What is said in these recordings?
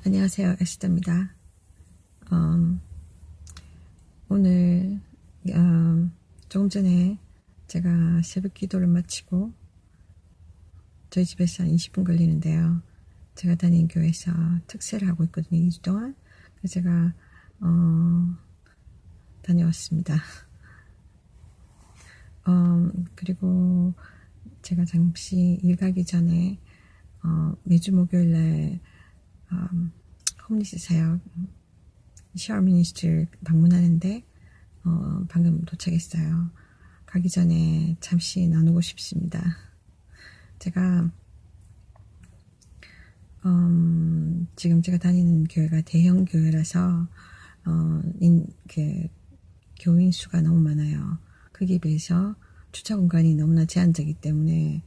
안녕하세요. 에스더입니다. 오늘 조금 전에 제가 새벽 기도를 마치고 저희 집에서 한 20분 걸리는데요. 제가 다니는 교회에서 특세를 하고 있거든요. 2주 동안. 그래서 제가 다녀왔습니다. 그리고 제가 잠시 일 가기 전에 매주 목요일날 홈리스 사역 샤워 미니스트를 방문하는데 방금 도착했어요. 가기 전에 잠시 나누고 싶습니다. 제가 지금 제가 다니는 교회가 대형 교회라서 교인 수가 너무 많아요. 거기에 비해서 주차 공간이 너무나 제한적이기 때문에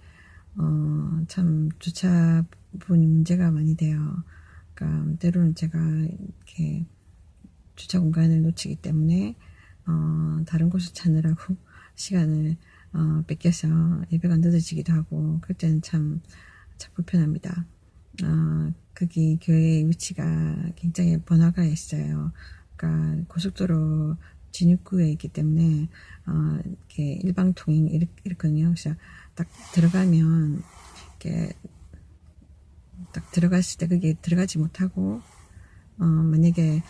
참 주차분이 문제가 많이 돼요. 그러니까 때로는 제가 이렇게 주차 공간을 놓치기 때문에 다른 곳을 찾느라고 시간을 뺏겨서 예배가 늦어지기도 하고 그럴 때는 참 불편합니다. 거기 교회의 위치가 굉장히 번화가에 있어요. 그러니까 고속도로 진입구에 있기 때문에 이렇게 일방통행 이렇거든요. 그래서 딱 들어가면 이렇게 딱 들어갔을 때 그게 들어가지 못하고 만약에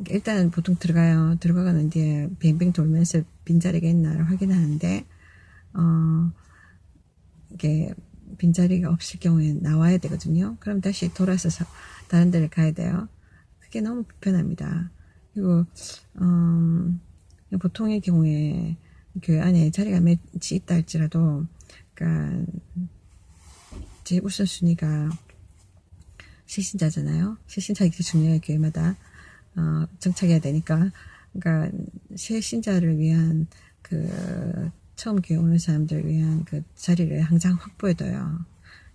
일단 보통 들어가는 뒤에 뱅뱅 돌면서 빈자리가 있나를 확인하는데 이게 빈자리가 없을 경우에 나와야 되거든요. 그럼 다시 돌아서서 다른 데를 가야 돼요. 그게 너무 불편합니다. 그리고 보통의 경우에 교회 안에 자리가 몇이 있다 할지라도 그러니까 제 우선순위가 새신자잖아요. 새신자가 되게 중요해요. 교회마다 정착해야 되니까. 그러니까 새신자를 위한 처음 교회 오는 사람들을 위한 그 자리를 항상 확보해둬요.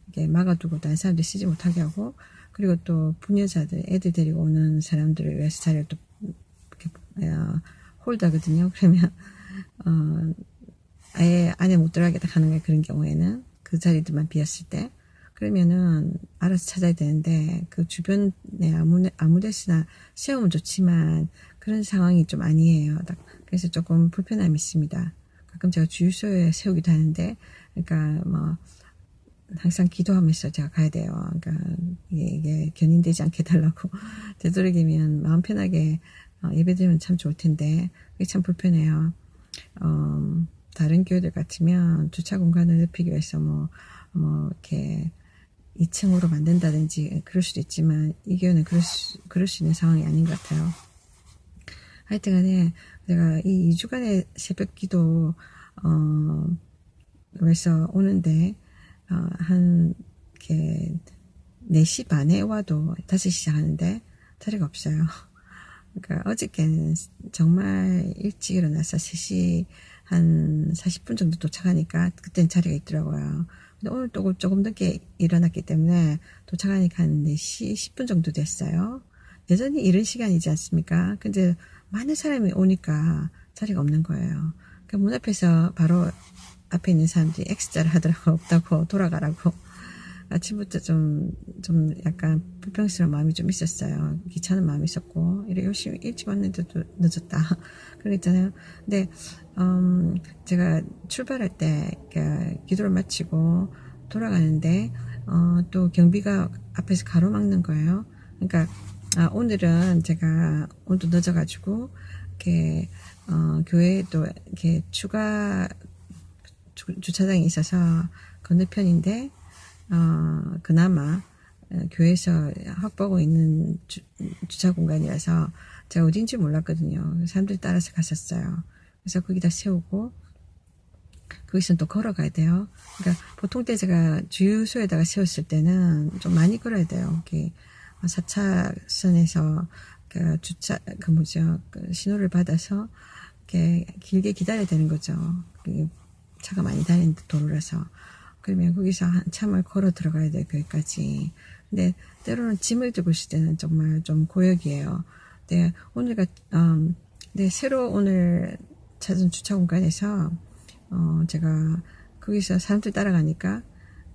이게 막아두고 다른 사람들이 쓰지 못하게 하고, 그리고 또 부녀자들, 애들 데리고 오는 사람들을 위해서 자리를 또 이렇게 홀드하거든요. 그러면 아예 안에 못 들어가게 하는 거예요. 그런 경우에는 그 자리들만 비었을 때. 그러면은 알아서 찾아야 되는데 그 주변에 아무 데서나 세우면 좋지만 그런 상황이 좀 아니에요. 그래서 조금 불편함이 있습니다. 가끔 제가 주유소에 세우기도 하는데 그러니까 뭐 항상 기도하면서 제가 가야 돼요. 그러니까 이게 견인되지 않게 해달라고 되도록이면 마음 편하게 예배드리면 참 좋을 텐데 그게 참 불편해요. 다른 교회들 같으면 주차 공간을 넓히기 위해서 뭐 이렇게 2층으로 만든다든지 그럴 수도 있지만 이 교회는 그럴 수 있는 상황이 아닌 것 같아요. 하여튼 간에 제가 이 2주간의 새벽 기도 에서 오는데 한 이렇게 4시 반에 와도 5시 시작하는데 자리가 없어요. 그러니까 어저께는 정말 일찍 일어나서 3시 한 40분 정도 도착하니까 그때는 자리가 있더라고요. 근데 오늘 또 조금 늦게 일어났기 때문에 도착하니까 한 4시 10분 정도 됐어요. 여전히 이른 시간이지 않습니까? 근데 많은 사람이 오니까 자리가 없는 거예요. 그러니까 문 앞에서 바로 앞에 있는 사람들이 X자를 하더라고. 없다고 돌아가라고. 아침부터 좀 약간 불평스러운 마음이 좀 있었어요. 귀찮은 마음이 있었고, 이래 열심히 일찍 왔는데도 늦었다. 그러겠잖아요. 근데, 제가 출발할 때, 기도를 마치고 돌아가는데, 또 경비가 앞에서 가로막는 거예요. 그러니까, 오늘은 제가 오늘도 늦어가지고, 이렇게, 교회에 또 이렇게 추가 주차장이 있어서 건너편인데, 그나마 교회에서 확보하고 있는 주차 공간이라서 제가 어딘지 몰랐거든요. 사람들 따라서 갔었어요. 그래서 거기다 세우고 거기서는 또 걸어가야 돼요. 그러니까 보통 때 제가 주유소에다가 세웠을 때는 좀 많이 걸어야 돼요. 이렇게 4차선에서 신호를 받아서 이렇게 길게 기다려야 되는 거죠. 차가 많이 다니는 도로라서. 그러면 거기서 한참을 걸어 들어가야 돼요, 거기까지. 근데 때로는 짐을 들고 있을 때는 정말 좀 고역이에요. 네, 새로 오늘 찾은 주차 공간에서, 제가 거기서 사람들 따라가니까,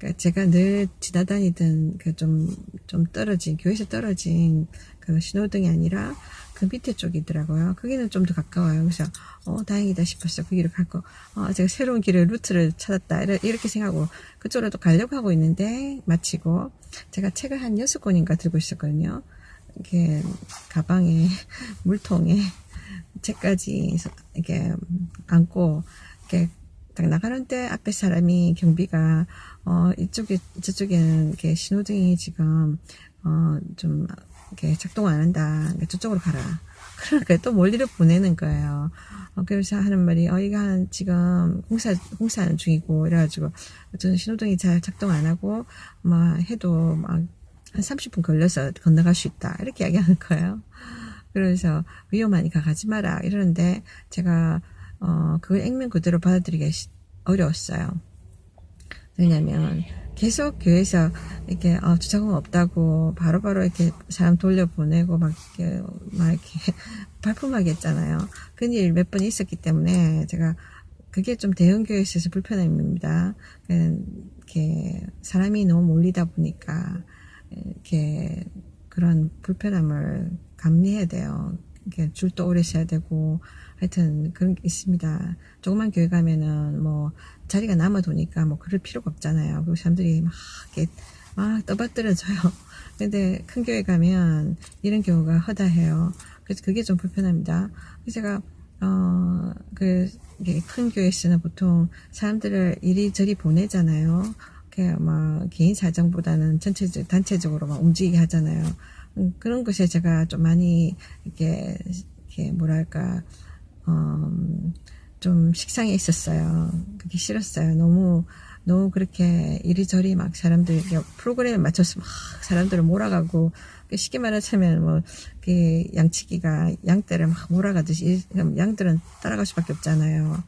그러니까 제가 늘 지나다니던 그 좀 떨어진, 교회에서 떨어진 그 신호등이 아니라 그 밑에 쪽이더라고요. 거기는 좀 더 가까워요. 그래서, 다행이다 싶었어. 그 길을 가고, 제가 새로운 길을, 루트를 찾았다. 이렇게 생각하고, 그쪽으로 또 가려고 하고 있는데, 마치고, 제가 책을 한 6권인가 들고 있었거든요. 이렇게, 가방에, 물통에, 책까지, 이렇게, 안고, 이렇게, 딱 나가는데 앞에 사람이 경비가 저쪽에는 이렇게 신호등이 지금 좀 이렇게 작동 안 한다. 그러니까 저쪽으로 가라. 그러니까 또 멀리를 보내는 거예요. 그래서 하는 말이 이거 지금 공사하는 중이고 이래가지고 저는 신호등이 잘 작동 안 하고 막 해도 막 한 30분 걸려서 건너갈 수 있다. 이렇게 이야기하는 거예요. 그래서 위험하니까 가지 마라 이러는데 제가 그걸 액면 그대로 받아들이기 어려웠어요. 왜냐면 계속 교회에서 이렇게 주차금 없다고 바로바로 이렇게 사람 돌려보내고 막 이렇게 발품하게 했잖아요. 그런 일 몇 번 있었기 때문에 제가 그게 좀 대형교회에 있어서 불편함입니다. 이렇게 사람이 너무 몰리다 보니까 이렇게 그런 불편함을 감내해야 돼요. 이렇게 줄도 오래 서야 되고 하여튼 그런 게 있습니다. 조그만 교회 가면은 뭐 자리가 남아도니까 뭐 그럴 필요가 없잖아요. 그리고 사람들이 막 이렇게 막 떠받들어져요. 근데 큰 교회 가면 이런 경우가 허다해요. 그래서 그게 좀 불편합니다. 그래서 제가 큰 교회에서는 보통 사람들을 이리저리 보내잖아요. 막 개인 사정보다는 단체적으로 막 움직이게 하잖아요. 그런 것에 제가 좀 많이 이렇게 뭐랄까 좀 식상해 있었어요. 그게 싫었어요. 너무 그렇게 이리저리 막 사람들 프로그램에 맞춰서 막 사람들을 몰아가고 쉽게 말하자면 뭐 그 양치기가 양떼를 막 몰아가듯이 양들은 따라갈 수밖에 없잖아요.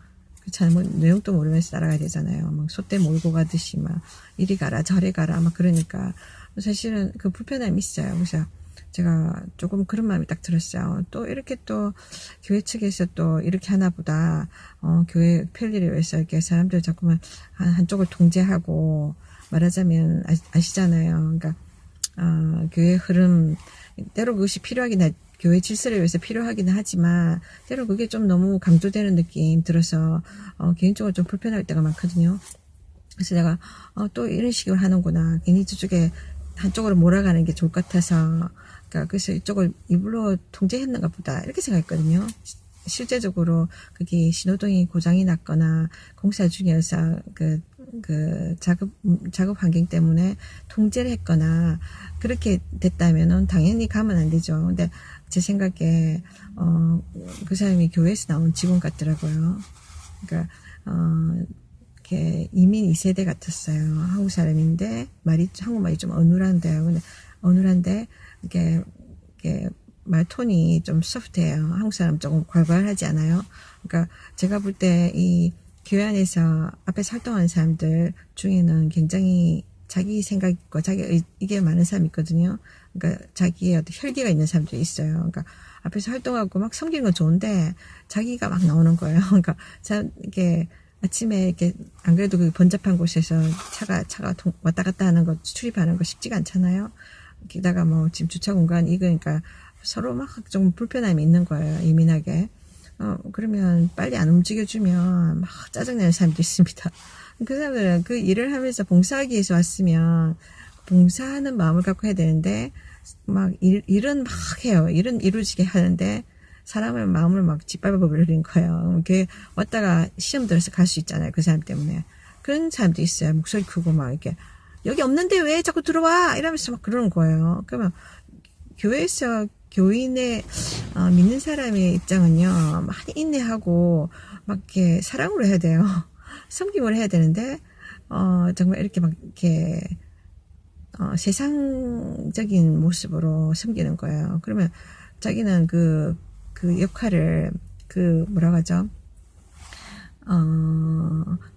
뭐 내용도 모르면서 따라가야 되잖아요. 막 소떼 몰고 가듯이 막 이리 가라 저리 가라 막 그러니까 사실은 그 불편함이 있어요. 그래서 제가 조금 그런 마음이 딱 들었어요. 또 이렇게 또 교회 측에서 또 이렇게 하나 보다 교회 편리를 위해서 이렇게 사람들 자꾸만 한쪽을 통제하고 말하자면 아시잖아요. 그러니까 교회 흐름 때로 그것이 필요하긴 교회 질서를 위해서 필요하긴 하지만 때로 그게 좀 너무 강조되는 느낌 들어서 개인적으로 좀 불편할 때가 많거든요. 그래서 내가 또 이런 식으로 하는구나. 괜히 저쪽에 한쪽으로 몰아가는 게 좋을 것 같아서 그래서 이쪽을 일부러 통제했는가 보다 이렇게 생각했거든요. 실제적으로 그게 신호등이 고장이 났거나 공사 중이어서 작업 환경 때문에 통제를 했거나 그렇게 됐다면은 당연히 가면 안 되죠. 근데 제 생각에 그 사람이 교회에서 나온 직원 같더라고요. 그러니까 이렇게 이민 2세대 같았어요. 한국 사람인데 한국말이 좀 어눌한데요. 근데 어눌한데 이렇게 말톤이 좀 소프트해요. 한국 사람 조금 괄괄하지 않아요. 그러니까 제가 볼 때 이 교회 안에서 앞에서 활동하는 사람들 중에는 굉장히 자기 생각 있고 자기 이게 많은 사람이 있거든요. 그러니까 자기의 어떤 혈기가 있는 사람들이 있어요. 그러니까 앞에서 활동하고 막 섬기는 건 좋은데 자기가 막 나오는 거예요. 그러니까 이게 아침에 이렇게 안 그래도 그 번잡한 곳에서 차가 왔다 갔다 하는 거 출입하는 거 쉽지가 않잖아요. 게다가 뭐 지금 주차 공간 그러니까 서로 막 좀 불편함이 있는 거예요. 예민하게. 그러면 빨리 안 움직여주면 막 짜증내는 사람도 있습니다. 그 사람들은 그 일을 하면서 봉사하기 위해서 왔으면 봉사하는 마음을 갖고 해야 되는데 막 일은 막 해요. 일은 이루어지게 하는데 사람을 마음을 막 짓밟아 버리는 거예요. 이렇게 왔다가 시험 들어서 갈 수 있잖아요. 그 사람 때문에. 그런 사람도 있어요. 목소리 크고 막 이렇게 여기 없는데 왜 자꾸 들어와 이러면서 막 그러는 거예요. 그러면 교회에서 교인의 믿는 사람의 입장은요 많이 인내하고 막 이렇게 사랑으로 해야 돼요. 섬김을 해야 되는데 정말 이렇게 막 이렇게 세상적인 모습으로 섬기는 거예요. 그러면 자기는 그 역할을 뭐라고 하죠?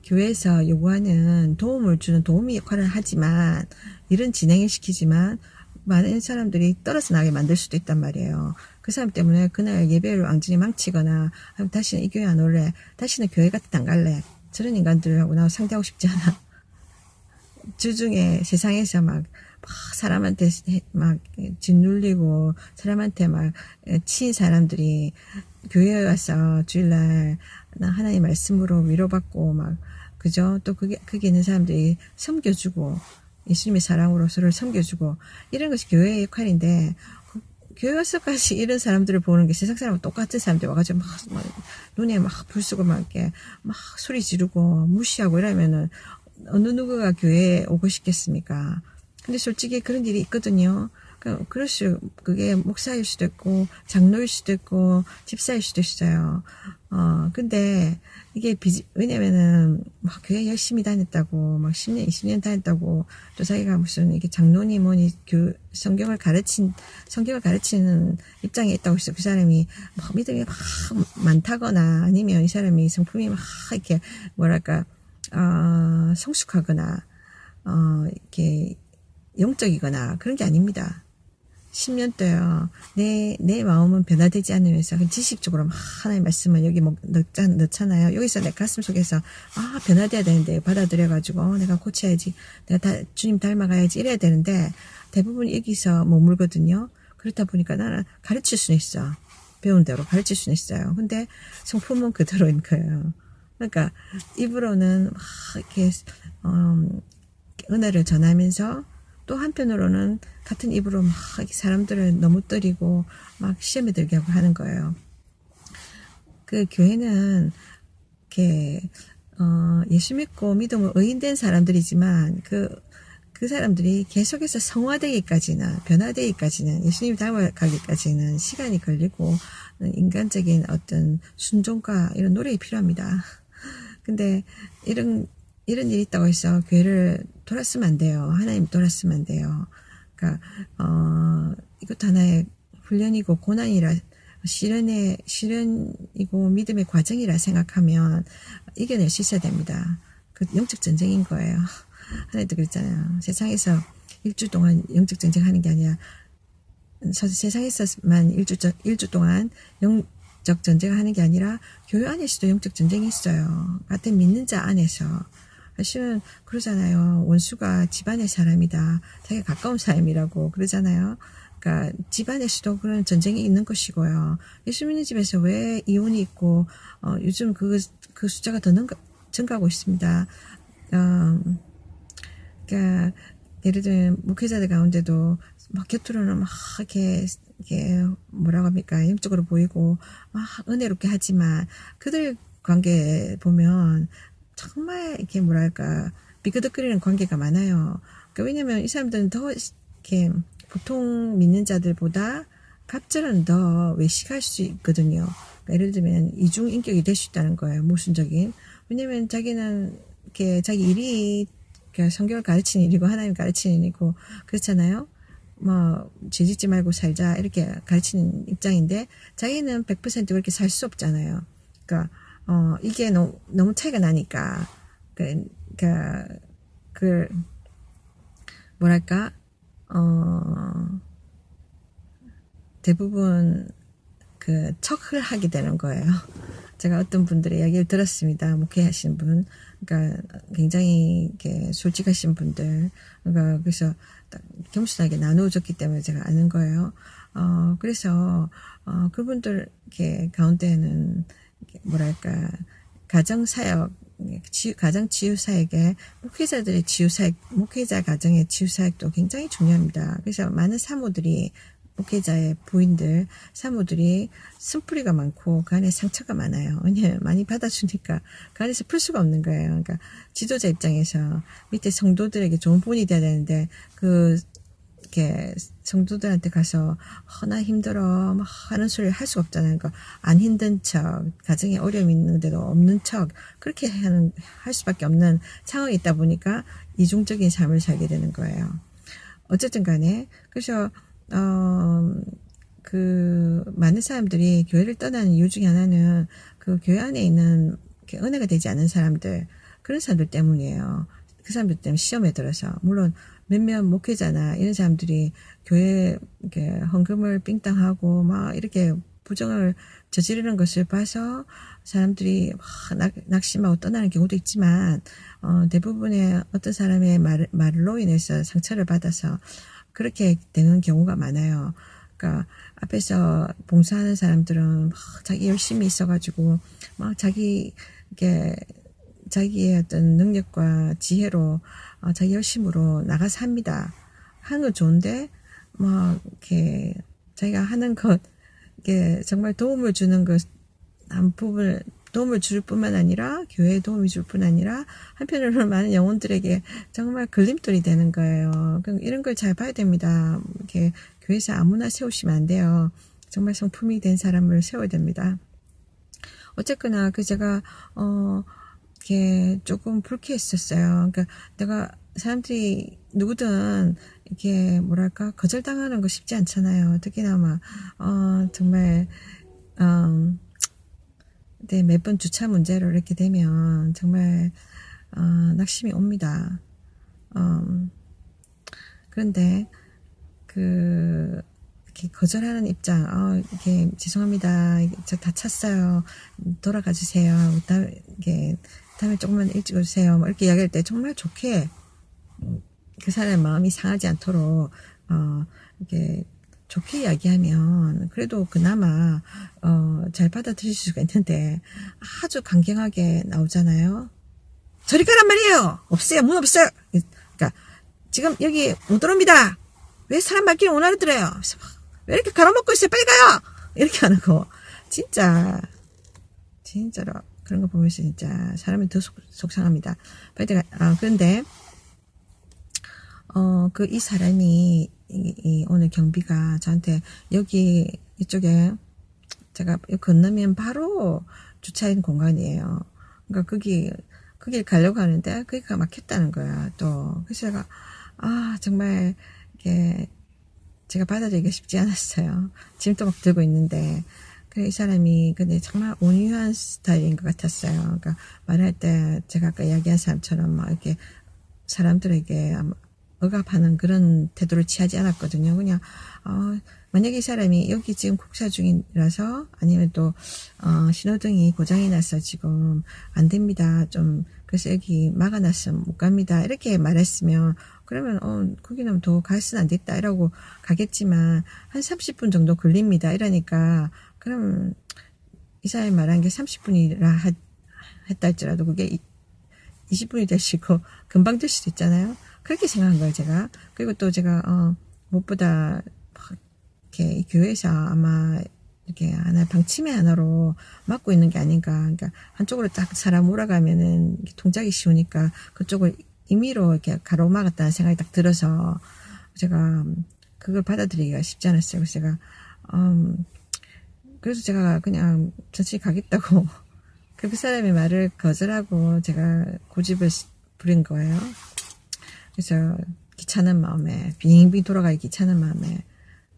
교회에서 요구하는 도움을 주는 도우미 역할을 하지만 일은 진행을 시키지만 많은 사람들이 떨어져 나가게 만들 수도 있단 말이에요. 그 사람 때문에 그날 예배를 완전히 망치거나 다시는 이 교회 안 올래. 다시는 교회 같은 데 안 갈래. 저런 인간들하고 나 상대하고 싶지 않아. 주중에 세상에서 막 사람한테 막 짓눌리고 사람한테 막 치인 사람들이 교회에 와서 주일날 하나님 말씀으로 위로받고 막 그죠? 또 그게 있는 사람들이 섬겨주고 예수님의 사랑으로 서로를 섬겨주고 이런 것이 교회의 역할인데 교회 와서까지 이런 사람들을 보는 게 세상 사람과 똑같은 사람들 와가지고 막 눈에 막 불 쓰고 막 이렇게 막 소리 지르고 무시하고 이러면은 어느 누구가 교회에 오고 싶겠습니까? 근데 솔직히 그런 일이 있거든요. 그게 목사일 수도 있고, 장로일 수도 있고, 집사일 수도 있어요. 근데 이게 왜냐면은 막 교회 열심히 다녔다고, 막 10년, 20년 다녔다고, 또 자기가 무슨 이게 장로니 뭐니 성경을 가르치는 입장에 있다고 해서 그 사람이 막 믿음이 막 많다거나 아니면 이 사람이 성품이 막 이렇게 뭐랄까, 성숙하거나, 이렇게 영적이거나 그런 게 아닙니다. 10년 때요. 내 마음은 변화되지 않으면서 지식적으로 막 하나의 말씀을 여기 뭐 넣잖아요. 여기서 내 가슴 속에서 변화돼야 되는데 받아들여가지고 내가 고쳐야지. 내가 주님 닮아가야지 이래야 되는데 대부분 여기서 머물거든요. 그렇다 보니까 나는 가르칠 수는 있어. 배운 대로 가르칠 수는 있어요. 근데 성품은 그대로인 거예요. 그러니까 입으로는 막 이렇게 은혜를 전하면서 또 한편으로는 같은 입으로 막 사람들을 너무 때리고 막 시험에 들게 하고 하는 거예요. 그 교회는 이렇게 예수 믿고 믿음으로 의인된 사람들이지만 그 사람들이 계속해서 성화되기까지나 변화되기까지는 예수님 닮아가기까지는 시간이 걸리고 인간적인 어떤 순종과 이런 노력이 필요합니다. 근데 이런 일이 있다고 해서 교회를 돌았으면 안 돼요. 하나님 돌았으면 안 돼요. 그러니까 이것도 하나의 훈련이고 고난이라 시련이고 믿음의 과정이라 생각하면 이겨낼 수 있어야 됩니다. 그 영적 전쟁인 거예요. 하나님도 그랬잖아요. 세상에서 일주 동안 영적 전쟁하는 게 아니라 세상에서만 일주 동안 영적 전쟁을 하는 게 아니라 교회 안에서도 영적 전쟁이 있어요. 같은 믿는 자 안에서. 사실은 그러잖아요. 원수가 집안의 사람이다. 되게 가까운 사람이라고 그러잖아요. 그러니까 집안에서도 그런 전쟁이 있는 것이고요. 예수 믿는 집에서 왜 이혼이 있고 요즘 그 숫자가 더 증가하고 있습니다. 그러니까 예를 들면 목회자들 가운데도 막 겉으로는 막 이렇게 뭐라고 합니까? 영적으로 보이고 막 은혜롭게 하지만 그들 관계 보면 정말 이렇게 뭐랄까 비그덕거리는 관계가 많아요. 그러니까 왜냐면 이 사람들은 더 이렇게 보통 믿는 자들보다 갑절은 더 외식할 수 있거든요. 그러니까 예를 들면 이중 인격이 될 수 있다는 거예요. 모순적인. 왜냐면 자기는 이렇게 자기 일이 성경을 가르치는 일이고 하나님 가르치는 일이고 그렇잖아요. 뭐 죄짓지 말고 살자 이렇게 가르치는 입장인데 자기는 100% 그렇게 살 수 없잖아요. 그러니까 이게 너무 차이가 나니까, 뭐랄까, 대부분, 척을 하게 되는 거예요. 제가 어떤 분들의 이야기를 들었습니다. 목회하신 분. 그러니까 굉장히 이렇게 솔직하신 분들. 그러니까 그래서 겸손하게 나누어줬기 때문에 제가 아는 거예요. 그래서, 그분들 이렇게 가운데는 뭐랄까 가정사역 가정치유사역에 목회자들의 치유사역 목회자 가정의 치유사역도 굉장히 중요합니다. 그래서 많은 사모들이 목회자의 부인들 사모들이 쓴뿌리가 많고 그 안에 상처가 많아요. 왜냐하면 많이 받아주니까 그 안에서 풀 수가 없는 거예요. 그러니까 지도자 입장에서 밑에 성도들에게 좋은 본이 돼야 되는데 이렇게 성도들한테 가서 나 힘들어 막 하는 소리를 할 수가 없잖아요. 그러니까 안 힘든 척 가정에 어려움이 있는데도 없는 척 그렇게 할 수밖에 없는 상황이 있다 보니까 이중적인 삶을 살게 되는 거예요. 어쨌든 간에 그래서 많은 사람들이 교회를 떠나는 이유 중에 하나는 그 교회 안에 있는 은혜가 되지 않은 사람들 그런 사람들 때문이에요. 그 사람들 때문에 시험에 들어서 물론 몇몇 목회자나 이런 사람들이 교회 이렇게 헌금을 삥땅하고 막 이렇게 부정을 저지르는 것을 봐서 사람들이 낙심하고 떠나는 경우도 있지만, 대부분의 어떤 사람의 말로 인해서 상처를 받아서 그렇게 되는 경우가 많아요. 그러니까 앞에서 봉사하는 사람들은 자기 열심히 있어가지고 막 자기의 어떤 능력과 지혜로 자기 열심으로 나가서 합니다. 하는 건 좋은데 이렇게 자기가 하는 것 이게 정말 도움을 주는 것 한 부분 도움을 줄 뿐만 아니라 교회에 도움이 줄 뿐 아니라 한편으로는 많은 영혼들에게 정말 걸림돌이 되는 거예요. 이런 걸 잘 봐야 됩니다. 이렇게 교회에서 아무나 세우시면 안 돼요. 정말 성품이 된 사람을 세워야 됩니다. 어쨌거나 제가 이렇게 조금 불쾌했었어요. 그러니까 내가 사람들이 누구든 이렇게 뭐랄까 거절당하는 거 쉽지 않잖아요. 특히나 정말 네, 매번 주차 문제로 이렇게 되면 정말 낙심이 옵니다. 그런데 이렇게 거절하는 입장, 이렇게 죄송합니다. 저 다 찼어요. 돌아가 주세요. 다음에 조금만 일찍 오세요. 이렇게 이야기할 때 정말 좋게 그 사람의 마음이 상하지 않도록 이렇게 좋게 이야기하면 그래도 그나마 잘 받아들일 수가 있는데 아주 강경하게 나오잖아요. 저리 가란 말이에요. 없어요. 문 없어요. 그러니까 지금 여기 못 들어옵니다. 왜 사람 말귀를 못 알아들어요? 왜 이렇게 가로막고 있어요? 빨리 가요. 이렇게 하는 거 진짜로 그런 거 보면서 진짜 사람이 더 속상합니다. 그런데 이 사람이 오늘 경비가 저한테 이쪽에 제가 건너면 바로 주차인 공간이에요. 그러니까 거길 가려고 하는데 거기가 막혔다는 거야. 또 그래서 제가 정말 이게 제가 받아들이기가 쉽지 않았어요. 짐도 막 들고 있는데 이 사람이 근데 정말 온유한 스타일인 것 같았어요. 그러니까 말할 때 제가 아까 이야기한 사람처럼 막 이렇게 사람들에게 억압하는 그런 태도를 취하지 않았거든요. 그냥 만약에 이 사람이 여기 지금 국사 중이라서 아니면 또 신호등이 고장이 나서 지금 안 됩니다. 그래서 여기 막아놨으면 못 갑니다. 이렇게 말했으면 그러면 거기는 더 갈수는 안 됐다 이러고 가겠지만 한 30분 정도 걸립니다. 이러니까 그럼 이 사람이 말한 게 30분이라 했다 할지라도 그게 20분이 될 수 있고 금방 될 수도 있잖아요. 그렇게 생각한 거예요, 제가. 그리고 또 제가 무엇보다 이렇게 이 교회에서 아마 이렇게 방침의 하나로 막고 있는 게 아닌가. 그러니까 한쪽으로 딱 사람 몰아가면은 동작이 쉬우니까 그쪽을 임의로 이렇게 가로막았다는 생각이 딱 들어서 제가 그걸 받아들이기가 쉽지 않았어요. 그래서 제가 그냥 천천히 가겠다고 그 사람의 말을 거절하고 제가 고집을 부린 거예요. 그래서 귀찮은 마음에 빙빙 돌아가기 귀찮은 마음에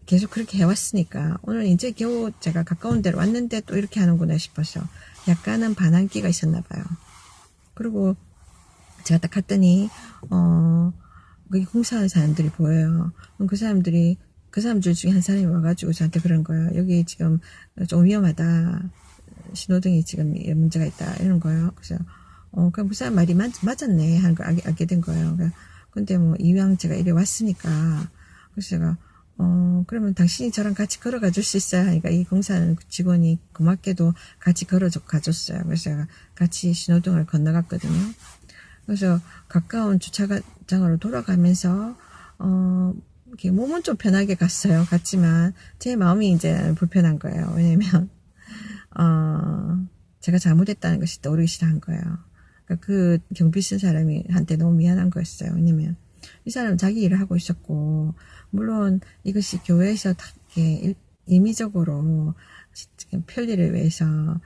계속 그렇게 해왔으니까 오늘 이제 겨우 제가 가까운 데로 왔는데 또 이렇게 하는구나 싶어서 약간은 반항기가 있었나 봐요. 그리고 제가 딱 갔더니 거기 공사하는 사람들이 보여요. 그 사람들 중에 한 사람이 와가지고 저한테 그런 거예요. 여기 지금 좀 위험하다. 신호등이 지금 문제가 있다. 이런 거예요. 그래서 그럼 그 사람 말이 맞았네 하는 걸 알게 된 거예요. 근데 이왕 제가 이리 왔으니까 그래서 제가 그러면 당신이 저랑 같이 걸어가 줄 수 있어요? 하니까 이 공사하는 직원이 고맙게도 같이 가줬어요. 그래서 제가 같이 신호등을 건너갔거든요. 그래서 가까운 주차장으로 돌아가면서 이렇게 몸은 좀 편하게 갔지만 제 마음이 이제 불편한 거예요. 왜냐면 제가 잘못했다는 것이 떠오르기 시작한 거예요. 그러니까 그 경비 쓴 사람이 한테 너무 미안한 거였어요. 왜냐면 이 사람은 자기 일을 하고 있었고 물론 이것이 교회에서 다 이렇게 임의적으로 편리를 위해서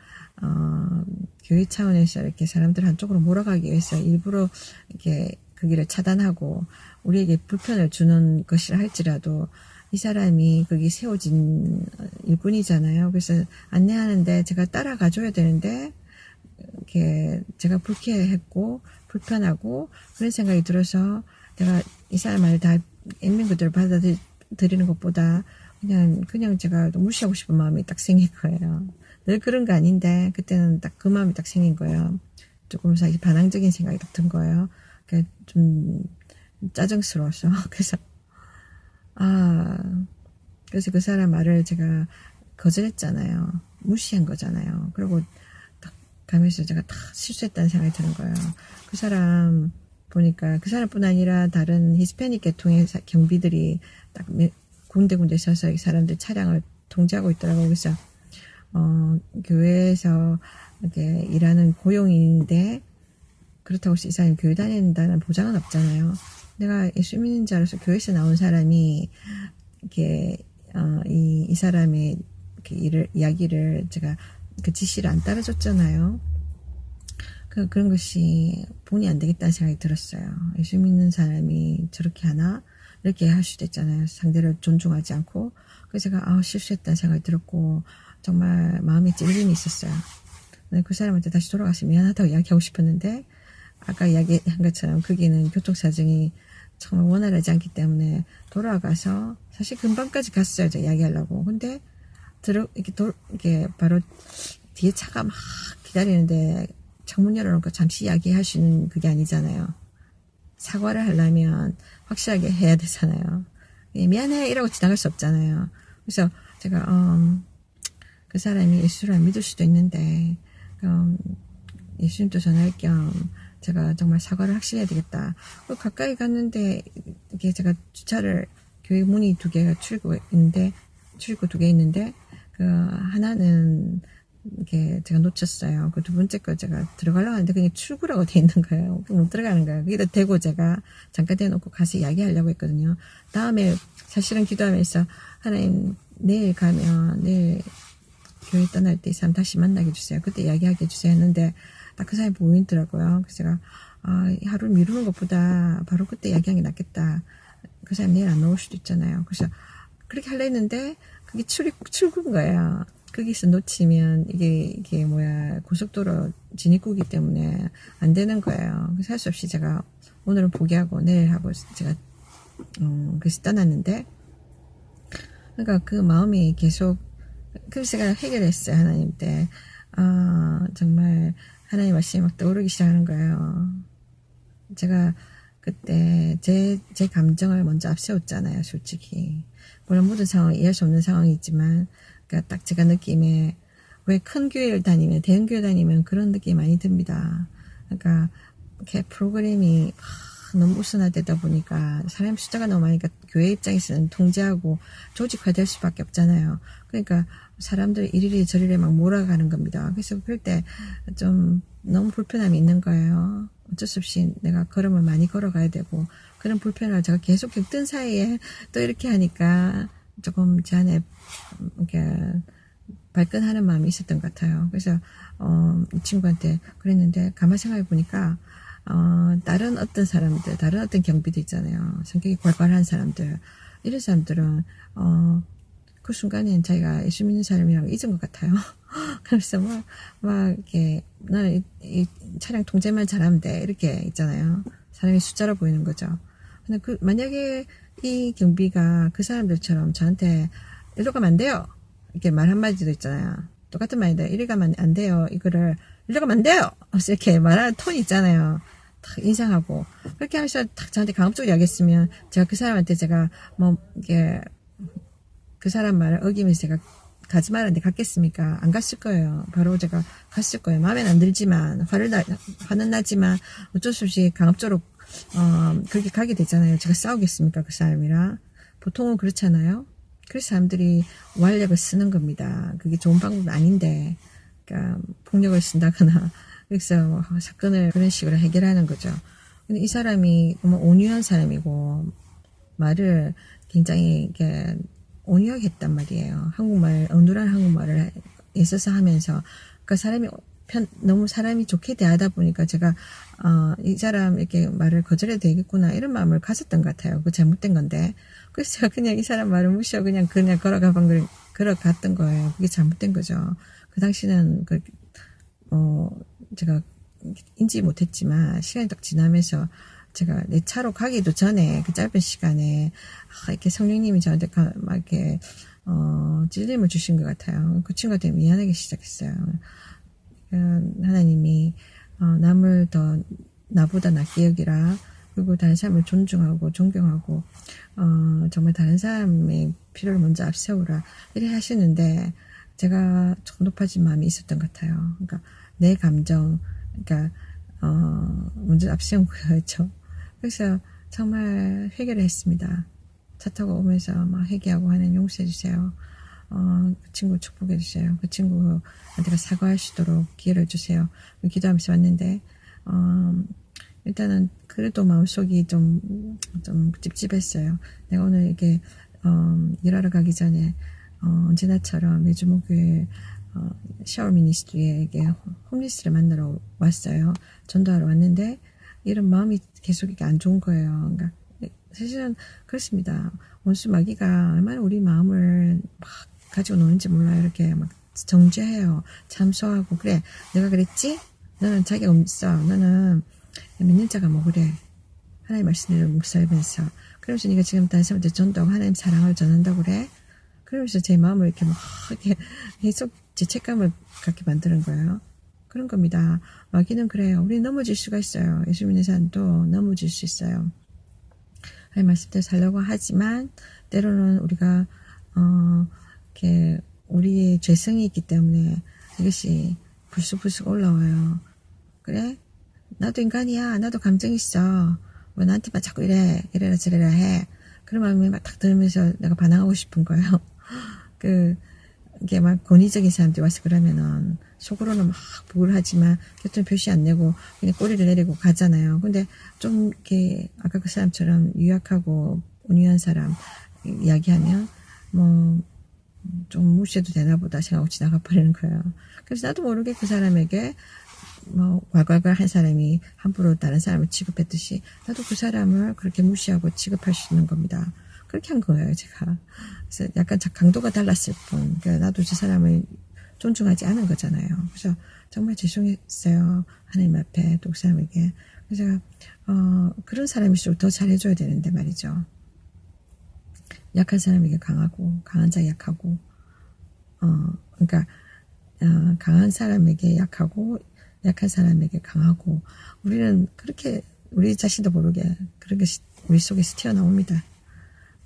교회 차원에서 이렇게 사람들 한쪽으로 몰아가기 위해서 일부러 이렇게 그 길을 차단하고 우리에게 불편을 주는 것이라 할지라도 이 사람이 거기 세워진 일꾼이잖아요. 그래서 안내하는데 제가 따라가 줘야 되는데 이렇게 제가 불쾌했고 불편하고 그런 생각이 들어서 내가 이 사람 말을 다 액면 그대로 받아들이는 것보다 그냥 제가 무시하고 싶은 마음이 딱 생긴 거예요. 늘 그런 거 아닌데, 그때는 딱 그 마음이 딱 생긴 거예요. 조금 사실 반항적인 생각이 딱 든 거예요. 좀 짜증스러웠어. 아, 그래서 그 사람 말을 제가 거절했잖아요. 무시한 거잖아요. 그리고 딱 가면서 제가 다 실수했다는 생각이 드는 거예요. 그 사람 보니까 그 사람뿐 아니라 다른 히스패닉 계통의 경비들이 딱 군데군데 서서 이 사람들 차량을 통제하고 있더라고요. 그래서 교회에서 이렇게 일하는 고용인인데 그렇다고 해서 이 사람이 교회 다닌다는 보장은 없잖아요. 내가 예수 믿는 자로서 교회에서 나온 사람이 이렇게 이 사람의 이렇게 이야기를 제가 그 지시를 안 따라줬잖아요. 그런 것이 본의 안 되겠다는 생각이 들었어요. 예수 믿는 사람이 저렇게 하나? 이렇게 할 수도 있잖아요. 상대를 존중하지 않고. 그래서 제가 실수했다는 생각이 들었고 정말 마음에 찔림이 있었어요. 그 사람한테 다시 돌아가서 미안하다고 이야기하고 싶었는데 아까 이야기한 것처럼 거기는 교통사정이 정말 원활하지 않기 때문에 돌아가서 사실 금방까지 갔어요. 저 이야기하려고. 근데 이렇게 바로 뒤에 차가 막 기다리는데 창문 열어놓고 잠시 이야기할 수 있는 그게 아니잖아요. 사과를 하려면 확실하게 해야 되잖아요. 미안해 이러고 지나갈 수 없잖아요. 그래서 제가 그 사람이 예수를 안 믿을 수도 있는데 예수님도 전할 겸 제가 정말 사과를 확실히 해야 되겠다. 가까이 갔는데 이게 제가 주차를 교회 문이 2개가 출구 2개 있는데 그 하나는 이렇게 제가 놓쳤어요. 그 두 번째 거 제가 들어가려고 하는데 그냥 출구라고 돼 있는 거예요. 못 들어가는 거예요. 거기다 대고 제가 잠깐 대놓고 가서 이야기하려고 했거든요. 다음에 사실은 기도하면서 하나님 내일 교회 떠날 때 이 사람 다시 만나게 해주세요. 그때 이야기하게 해주세요 했는데 딱 그 사람이 보이더라고요. 그래서 제가 하루 미루는 것보다 바로 그때 이야기하는 게 낫겠다. 그 사람 내일 안 나올 수도 있잖아요. 그래서 그렇게 하려 했는데 그게 출구인 거예요. 거기서 놓치면 이게 고속도로 진입구이기 때문에 안 되는 거예요. 그래서 할 수 없이 제가 오늘은 포기하고 내일 하고 제가 그래서 떠났는데 그러니까 그 마음이 계속 그래서 제가 해결했어요. 하나님 때 정말 하나님 말씀이 막 떠오르기 시작하는 거예요. 제가 그때 제 감정을 먼저 앞세웠잖아요. 솔직히 물론 모든 상황이 이해할 수 없는 상황이지만 그러니까 딱 제가 느낌에 왜 큰 교회를 다니면 대형 교회 다니면 그런 느낌이 많이 듭니다. 그러니까 이렇게 프로그램이 너무 우선화되다 보니까 사람 숫자가 너무 많으니까 교회 입장에서는 통제하고 조직화될 수밖에 없잖아요. 그러니까 사람들 이리리 저리리 막 몰아가는 겁니다. 그래서 그럴 때 좀 너무 불편함이 있는 거예요. 어쩔 수 없이 내가 걸음을 많이 걸어가야 되고 그런 불편을 제가 계속 겪던 사이에 또 이렇게 하니까 조금 제 안에 이렇게 발끈하는 마음이 있었던 것 같아요. 그래서 이 친구한테 그랬는데 가만 생각해 보니까 다른 어떤 경비도 있잖아요. 성격이 괄괄한 사람들 이런 사람들은 그 순간엔 자기가 예수 믿는 사람이라고 잊은 것 같아요. 그래서 이렇게 나는 이 차량 통제만 잘하면 돼 이렇게 있잖아요. 사람이 숫자로 보이는 거죠. 근데 만약에 이 경비가 그 사람들처럼 저한테 이리로 가면 안 돼요 이렇게 말 한마디도 있잖아요. 똑같은 말인데 이리 가면 안 돼요 이거를 이리로 가면 안 돼요 이렇게 말하는 톤이 있잖아요. 탁 인상하고 그렇게 하면서 탁 저한테 강압적으로 이야기했으면 제가 그 사람한테 제가 이게 그 사람 말을 어기면서 제가 가지 말았는데 갔겠습니까? 안 갔을 거예요. 바로 제가 갔을 거예요. 마음에는 안 들지만 화는 나지만 어쩔 수 없이 강압적으로 그렇게 가게 되잖아요. 제가 싸우겠습니까? 그 사람이랑. 보통은 그렇잖아요. 그래서 사람들이 완력을 쓰는 겁니다. 그게 좋은 방법은 아닌데 그러니까 폭력을 쓴다거나 그래서 사건을 그런 식으로 해결하는 거죠. 근데 이 사람이 너무 온유한 사람이고 말을 굉장히 이렇게 온유하게 했단 말이에요. 어눌한 한국말을 애써서 하면서 그러니까 너무 사람이 좋게 대하다 보니까 제가 이 사람 이렇게 말을 거절해도 되겠구나 이런 마음을 가졌던 것 같아요. 그 잘못된 건데 그래서 제가 그냥 이 사람 말을 무시하고 그냥 걸어갔던 거예요. 그게 잘못된 거죠. 그 당시는 제가 인지 못했지만 시간이 딱 지나면서 제가 내 차로 가기도 전에 그 짧은 시간에 이렇게 성령님이 저한테 막 이렇게 찔림을 주신 것 같아요. 그 친구한테 미안하기 시작했어요. 하나님이 남을 더 나보다 낫게 여기라. 그리고 다른 사람을 존중하고 존경하고 정말 다른 사람의 필요를 먼저 앞세우라. 이래 하시는데 제가 좀 높아진 마음이 있었던 것 같아요. 그러니까 내 감정, 그러니까 먼저 앞세운 거였죠. 그래서 정말 회개를 했습니다. 차 타고 오면서 막 회개하고 하나님 용서해 주세요. 그 친구 축복해 주세요. 그 친구한테가 사과할 수 있도록 기회를 주세요. 기도하면서 왔는데 일단은 그래도 마음속이 좀 찝찝했어요. 내가 오늘 이렇게 일하러 가기 전에 언제나처럼 매주 목요일 샤워 미니스트리에 홈리스를 만나러 왔어요. 전도하러 왔는데 이런 마음이 계속 이렇게 안 좋은 거예요. 그러니까 사실은 그렇습니다. 원수 마귀가 얼마나 우리 마음을 막 가지고 노는지 몰라요. 이렇게 막 정죄해요. 참소하고 그래 내가 그랬지? 너는 자기가 없어. 너는 믿는 자가 뭐 그래. 하나님 말씀을 못 살면서 그러면서 네가 지금 다른 사람한테 전도하고 하나님 사랑을 전한다고 그래? 그러면서 제 마음을 이렇게 막 이렇게 계속 죄책감을 갖게 만드는 거예요. 그런 겁니다. 마귀는 그래요. 우리 넘어질 수가 있어요. 예수 믿는 사람도 넘어질 수 있어요. 하나님 말씀대로 살려고 하지만 때로는 우리가 이렇게 우리의 죄성이 있기 때문에 이것이 불쑥불쑥 올라와요. 그래? 나도 인간이야. 나도 감정 있어. 왜 나한테만 자꾸 이래라 저래라 해. 그런 마음이 막 딱 들으면서 내가 반항하고 싶은 거예요. 이게 막 권위적인 사람들이 와서 그러면은 속으로는 막 부글하지만 곁은 표시 안 내고 그냥 꼬리를 내리고 가잖아요. 근데 좀 이렇게 아까 그 사람처럼 유약하고 온유한 사람 이야기하면 뭐 좀 무시해도 되나 보다 생각하고 지나가 버리는 거예요. 그래서 나도 모르게 그 사람에게 뭐 왈왈왈 한 사람이 함부로 다른 사람을 취급했듯이 나도 그 사람을 그렇게 무시하고 취급할 수 있는 겁니다. 그렇게 한 거예요, 제가. 그래서 약간 강도가 달랐을 뿐. 그러니까 나도 저 사람을 존중하지 않은 거잖아요. 그래서 정말 죄송했어요. 하나님 앞에 또 그 사람에게. 그래서 제가 그런 사람일수록 더 잘해줘야 되는데 말이죠. 약한 사람에게 강하고 강한 자 약하고 그러니까 강한 사람에게 약하고 약한 사람에게 강하고 우리는 그렇게 우리 자신도 모르게 그런 것이 우리 속에서 튀어나옵니다.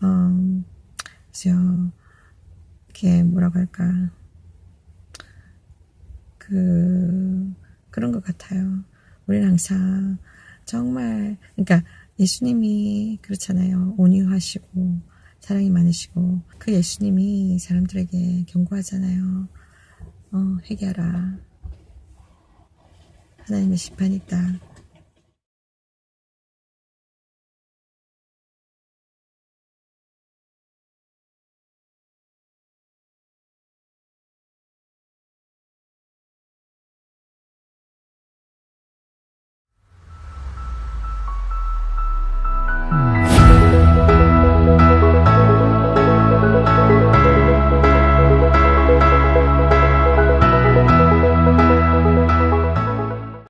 그래서 이렇게 뭐라고 할까 그런 것 같아요. 우리는 항상 정말 그러니까 예수님이 그렇잖아요. 온유하시고 사랑이 많으시고 그 예수님이 사람들에게 경고하잖아요. 회개하라. 하나님의 심판이 있다.